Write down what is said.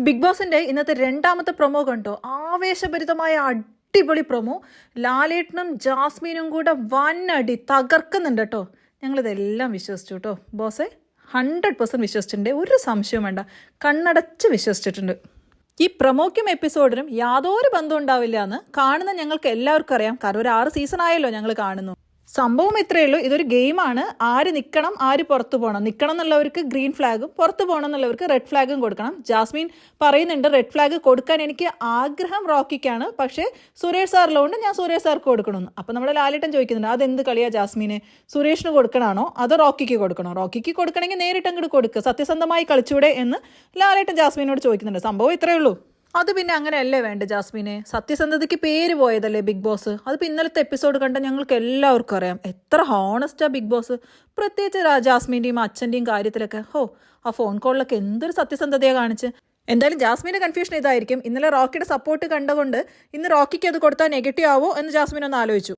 Big ബോസിന്റെ ഇന്നത്തെ രണ്ടാമത്തെ പ്രൊമോ കണ്ടോ? ആവേശഭരിതമായ അടിപൊളി പ്രൊമോ. ലാലേട്ടനും ജാസ്മിനും കൂടെ വന്നടി തകർക്കുന്നുണ്ട് കേട്ടോ. ഞങ്ങളിതെല്ലാം വിശ്വസിച്ചു കേട്ടോ. ബോസെ 100% വിശ്വസിച്ചിട്ടുണ്ട്, ഒരു സംശയവും വേണ്ട, കണ്ണടച്ച് വിശ്വസിച്ചിട്ടുണ്ട്. ഈ പ്രൊമോയ്ക്കും എപ്പിസോഡിനും യാതൊരു ബന്ധവും ഉണ്ടാവില്ല എന്ന് കാണുന്ന ഞങ്ങൾക്ക് എല്ലാവർക്കും അറിയാം. കാരണം ഒരു 6 സീസൺ ആയല്ലോ ഞങ്ങൾ കാണുന്നു. സംഭവം ഇത്രയേ ഉള്ളൂ, ഇതൊരു ഗെയിമാണ്. ആര് നിൽക്കണം, ആര് പുറത്തു പോകണം. നിൽക്കണം എന്നുള്ളവർക്ക് ഗ്രീൻ ഫ്ലാഗും പുറത്തു പോകണം എന്നുള്ളവർക്ക് റെഡ് ഫ്ലാഗും കൊടുക്കണം. ജാസ്മിൻ പറയുന്നുണ്ട് റെഡ് ഫ്ലാഗ് കൊടുക്കാൻ എനിക്ക് ആഗ്രഹം റോക്കിക്കാണ്, പക്ഷേ സുരേഷ് സാറിലുകൊണ്ട് ഞാൻ സുരേഷ് സാർക്ക് കൊടുക്കണമെന്ന്. അപ്പം നമ്മുടെ ലാലേട്ടൻ ചോദിക്കുന്നുണ്ട്, അതെന്ത് കളിയാ ജാസ്മിന്, സുരേഷിന് കൊടുക്കണമാണോ അതോ റോക്കിക്ക് കൊടുക്കണോ? റോക്കിക്ക് കൊടുക്കണമെങ്കിൽ നേരിട്ട് അങ്ങോട്ട് കൊടുക്കുക, സത്യസന്ധമായി കളിച്ചൂടെ എന്ന് ലാലേട്ടൻ ജാസ്മിനോട് ചോദിക്കുന്നുണ്ട്. സംഭവം ഇത്രയേ ഉള്ളൂ. അത് പിന്നെ അങ്ങനെയല്ലേ വേണ്ട ജാസ്മിനെ, സത്യസന്ധതയ്ക്ക് പേര് പോയതല്ലേ ബിഗ് ബോസ്. അതിപ്പോൾ ഇന്നലത്തെ എപ്പിസോഡ് കണ്ട ഞങ്ങൾക്ക് എല്ലാവർക്കും അറിയാം എത്ര ഹോണസ്റ്റാ ബിഗ് ബോസ്. പ്രത്യേകിച്ച് ജാസ്മിൻ്റെയും അച്ഛൻ്റെയും കാര്യത്തിലൊക്കെ ആ ഫോൺ കോളിലൊക്കെ എന്തൊരു സത്യസന്ധതയാണ് കാണിച്ച്. എന്തായാലും ജാസ്മിൻ്റെ കൺഫ്യൂഷൻ ഇതായിരിക്കും, ഇന്നലെ റോക്കിയുടെ സപ്പോർട്ട് കണ്ടുകൊണ്ട് ഇന്ന് റോക്കിക്ക് അത് കൊടുത്താൽ നെഗറ്റീവ് ആവോ എന്ന് ജാസ്മിൻ ഒന്ന് ആലോചിച്ചു.